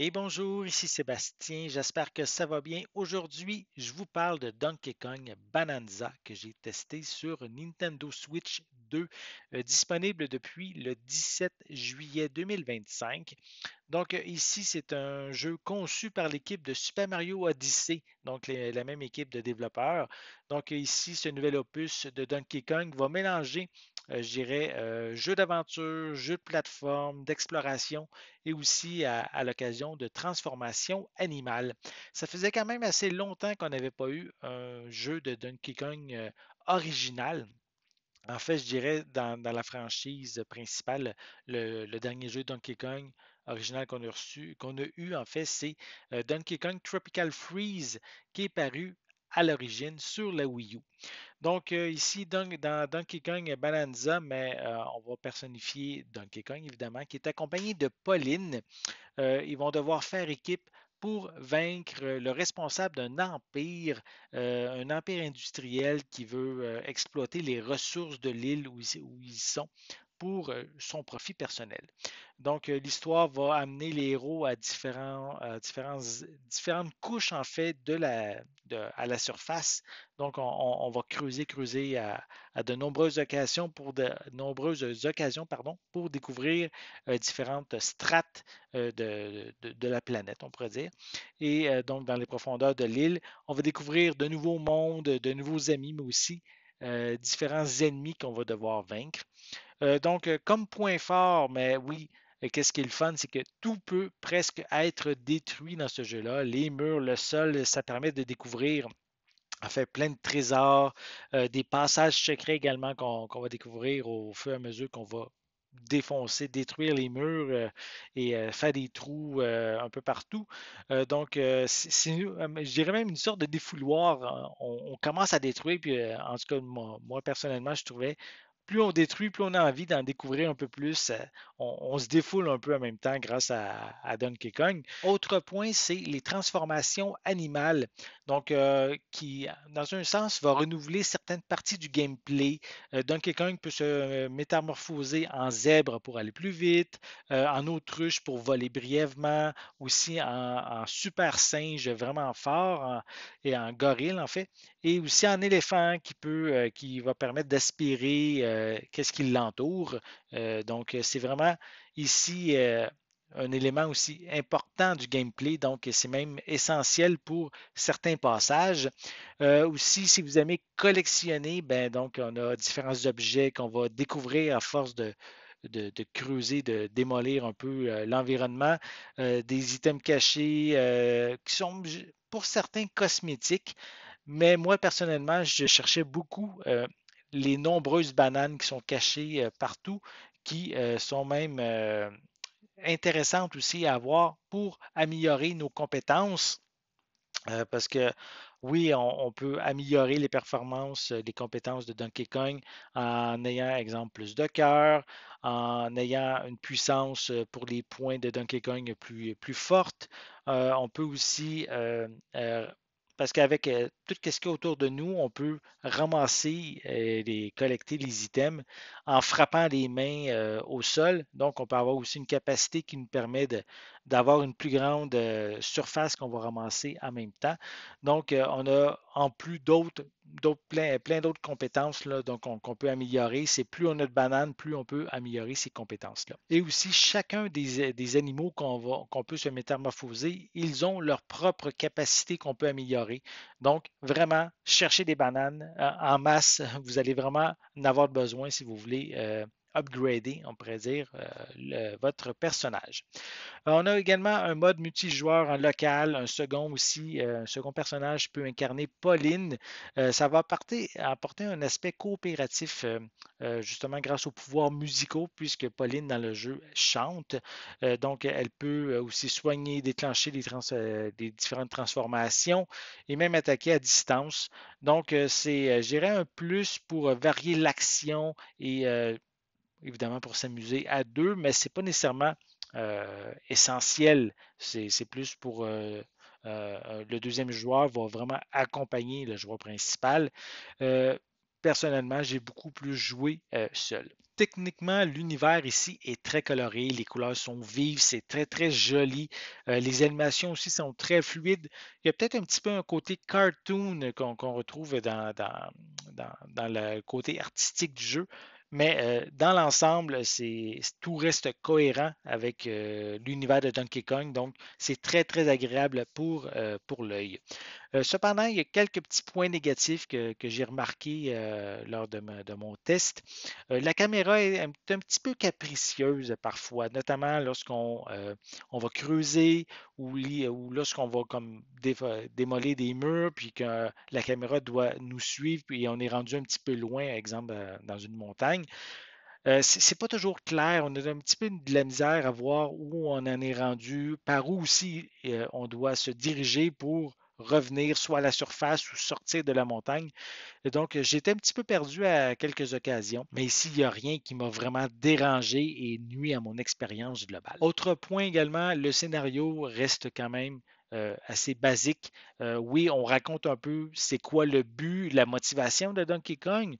Et bonjour, ici Sébastien, j'espère que ça va bien. Aujourd'hui, je vous parle de Donkey Kong Bonanza que j'ai testé sur Nintendo Switch 2, disponible depuis le 17 juillet 2025. Donc ici, c'est un jeu conçu par l'équipe de Super Mario Odyssey, donc la même équipe de développeurs. Donc ici, ce nouvel opus de Donkey Kong va mélanger, je dirais, jeu d'aventure, jeu de plateforme, d'exploration et aussi à l'occasion de transformation animale. Ça faisait quand même assez longtemps qu'on n'avait pas eu un jeu de Donkey Kong original. En fait, je dirais dans la franchise principale, le dernier jeu Donkey Kong original qu'on a eu, en fait, c'est Donkey Kong Tropical Freeze qui est paru à l'origine sur la Wii U. Donc ici, dans Donkey Kong Bonanza, mais on va personnifier Donkey Kong, évidemment, qui est accompagné de Pauline. Ils vont devoir faire équipe pour vaincre le responsable d'un empire, un empire industriel qui veut exploiter les ressources de l'île où ils sont pour son profit personnel. Donc, l'histoire va amener les héros différentes couches, en fait, à la surface. Donc, on va creuser à de nombreuses occasions, pardon, pour découvrir différentes strates de la planète, on pourrait dire. Et donc, dans les profondeurs de l'île, on va découvrir de nouveaux mondes, de nouveaux amis, mais aussi différents ennemis qu'on va devoir vaincre. Donc, comme point fort, mais oui, qu'est-ce qui est le fun, c'est que tout peut presque être détruit dans ce jeu-là. Les murs, le sol, ça permet de découvrir en fait plein de trésors, des passages secrets également qu'on va découvrir au fur et à mesure qu'on va défoncer, détruire les murs et faire des trous un peu partout. Donc, je dirais même une sorte de défouloir. On commence à détruire, puis en tout cas, moi, personnellement, je trouvais plus on détruit, plus on a envie d'en découvrir un peu plus. On se défoule un peu en même temps grâce à Donkey Kong. Autre point, c'est les transformations animales. Donc, qui, dans un sens, va renouveler certaines parties du gameplay. Donkey Kong peut se métamorphoser en zèbre pour aller plus vite, en autruche pour voler brièvement, aussi en super singe vraiment fort et en gorille, en fait, et aussi en éléphant qui va permettre d'aspirer qu'est-ce qui l'entoure. Donc, c'est vraiment ici un élément aussi important du gameplay, donc c'est même essentiel pour certains passages. Aussi, si vous aimez collectionner, ben donc on a différents objets qu'on va découvrir à force de creuser, de démolir un peu l'environnement, des items cachés qui sont pour certains cosmétiques, mais moi personnellement, je cherchais beaucoup les nombreuses bananes qui sont cachées partout, qui sont même intéressantes aussi à avoir pour améliorer nos compétences. Parce que oui, on peut améliorer les performances, les compétences de Donkey Kong en ayant, exemple, plus de cœur, en ayant une puissance pour les points de Donkey Kong plus forte. On peut aussi, parce qu'avec tout ce qu'il y a autour de nous, on peut ramasser et collecter les items en frappant les mains au sol. Donc, on peut avoir aussi une capacité qui nous permet d'avoir une plus grande surface qu'on va ramasser en même temps. Donc, on a en plus plein d'autres compétences là, donc qu'on peut améliorer. C'est plus on a de bananes, plus on peut améliorer ces compétences-là. Et aussi, chacun des animaux qu'on peut se métamorphoser, ils ont leur propre capacité qu'on peut améliorer. Donc, vraiment, chercher des bananes en masse, vous allez vraiment en avoir besoin si vous voulez upgrader, on pourrait dire, votre personnage. On a également un mode multijoueur en local, un second aussi, un second personnage peut incarner Pauline. Ça va apporter un aspect coopératif, justement grâce aux pouvoirs musicaux, puisque Pauline dans le jeu chante. Donc, elle peut aussi soigner, déclencher des différentes transformations et même attaquer à distance. Donc, c'est, je dirais, un plus pour varier l'action et évidemment pour s'amuser à deux, mais c'est pas nécessairement essentiel. C'est plus pour le deuxième joueur va vraiment accompagner le joueur principal. Euh, Personnellement, j'ai beaucoup plus joué seul. techniquement, l'univers ici est très coloré, les couleurs sont vives, c'est très très joli. Les animations aussi sont très fluides. Il y a peut-être un petit peu un côté cartoon qu'on retrouve dans le côté artistique du jeu, mais dans l'ensemble, tout reste cohérent avec l'univers de Donkey Kong, donc c'est très très agréable pour l'œil. Cependant, il y a quelques petits points négatifs que j'ai remarqués lors de mon test. La caméra est un petit peu capricieuse parfois, notamment lorsqu'on on va creuser ou lorsqu'on va comme démolir des murs, puis que la caméra doit nous suivre, puis on est rendu un petit peu loin, par exemple, dans une montagne. C'est pas toujours clair. On a un petit peu de la misère à voir où on en est rendu, par où aussi on doit se diriger pour revenir soit à la surface ou sortir de la montagne. Et donc, j'étais un petit peu perdu à quelques occasions, mais ici, il n'y a rien qui m'a vraiment dérangé et nuit à mon expérience globale. Autre point également, le scénario reste quand même assez basique. Oui, on raconte un peu c'est quoi le but, la motivation de Donkey Kong,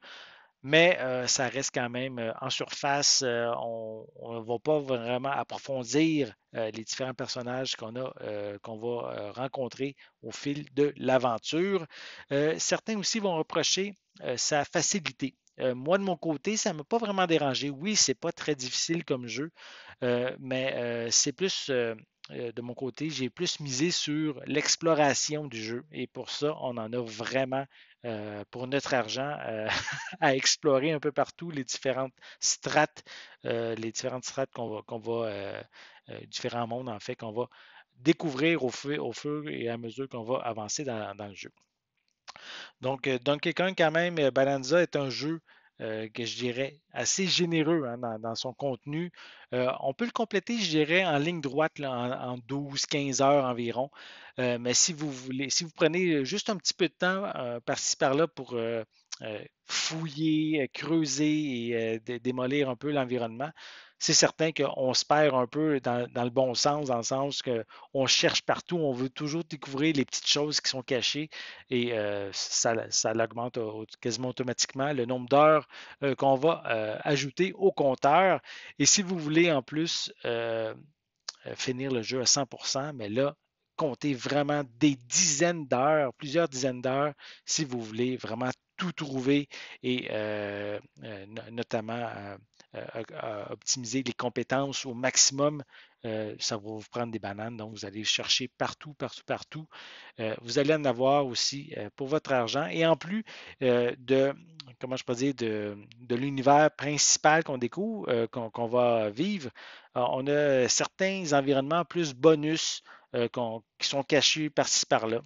mais ça reste quand même en surface. On ne va pas vraiment approfondir les différents personnages qu'on va rencontrer au fil de l'aventure. Certains aussi vont reprocher sa facilité. Moi, de mon côté, ça ne m'a pas vraiment dérangé. Oui, c'est pas très difficile comme jeu, mais c'est plus de mon côté, j'ai plus misé sur l'exploration du jeu. Et pour ça, on en a vraiment pour notre argent à explorer un peu partout les différentes strates différents mondes en fait, qu'on va découvrir au fur et à mesure qu'on va avancer dans le jeu. Donc, Donkey Kong, quand même, Bonanza est un jeu que je dirais assez généreux hein, dans son contenu. On peut le compléter, je dirais, en ligne droite là, en 12-15 heures environ. Mais si vous voulez, si vous prenez juste un petit peu de temps par-ci par-là pour fouiller, creuser et démolir un peu l'environnement, c'est certain qu'on se perd un peu dans le bon sens, dans le sens qu'on cherche partout, on veut toujours découvrir les petites choses qui sont cachées et ça l'augmente quasiment automatiquement le nombre d'heures qu'on va ajouter au compteur. Et si vous voulez en plus finir le jeu à 100%, mais là, comptez vraiment des dizaines d'heures, plusieurs dizaines d'heures, si vous voulez vraiment tout trouver et notamment optimiser les compétences au maximum. Ça va vous prendre des bananes, donc vous allez chercher partout, partout, partout. Vous allez en avoir aussi pour votre argent. Et en plus comment je peux dire, de l'univers principal qu'on découvre, qu'on va vivre, on a certains environnements plus bonus qui sont cachés par-ci par-là.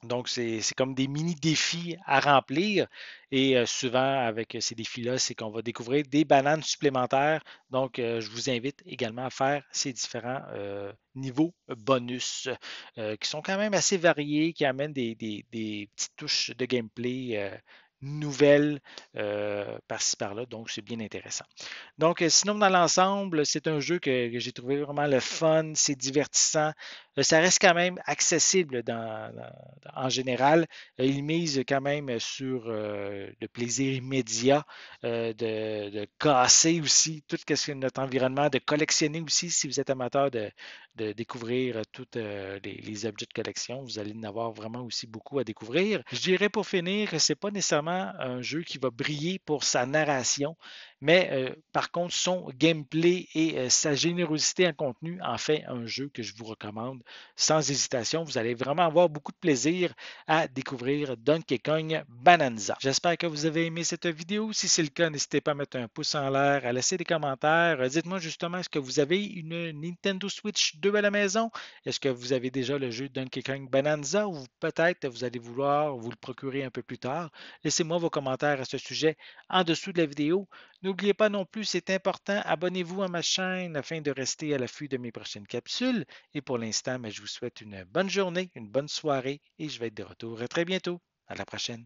Donc, c'est comme des mini-défis à remplir. Et souvent, avec ces défis-là, c'est qu'on va découvrir des bananes supplémentaires. Donc, je vous invite également à faire ces différents niveaux bonus qui sont quand même assez variés, qui amènent des petites touches de gameplay nouvelles par-ci par-là. Donc, c'est bien intéressant. Donc, sinon, dans l'ensemble, c'est un jeu que j'ai trouvé vraiment le fun, c'est divertissant. Ça reste quand même accessible en général. Il mise quand même sur le plaisir immédiat de casser aussi tout ce que notre environnement, de collectionner aussi si vous êtes amateur de découvrir tous les objets de collection. Vous allez en avoir vraiment aussi beaucoup à découvrir. Je dirais pour finir que ce n'est pas nécessairement un jeu qui va briller pour sa narration, mais par contre, son gameplay et sa générosité en contenu en fait un jeu que je vous recommande sans hésitation. Vous allez vraiment avoir beaucoup de plaisir à découvrir Donkey Kong Bonanza. J'espère que vous avez aimé cette vidéo. Si c'est le cas, n'hésitez pas à mettre un pouce en l'air, à laisser des commentaires. Dites-moi justement, est-ce que vous avez une Nintendo Switch 2 à la maison? Est-ce que vous avez déjà le jeu Donkey Kong Bonanza ou peut-être vous allez vouloir vous le procurer un peu plus tard? Laissez-moi vos commentaires à ce sujet en dessous de la vidéo. N'oubliez pas non plus, c'est important, abonnez-vous à ma chaîne afin de rester à l'affût de mes prochaines capsules. Et pour l'instant, je vous souhaite une bonne journée, une bonne soirée et je vais être de retour très bientôt. À la prochaine.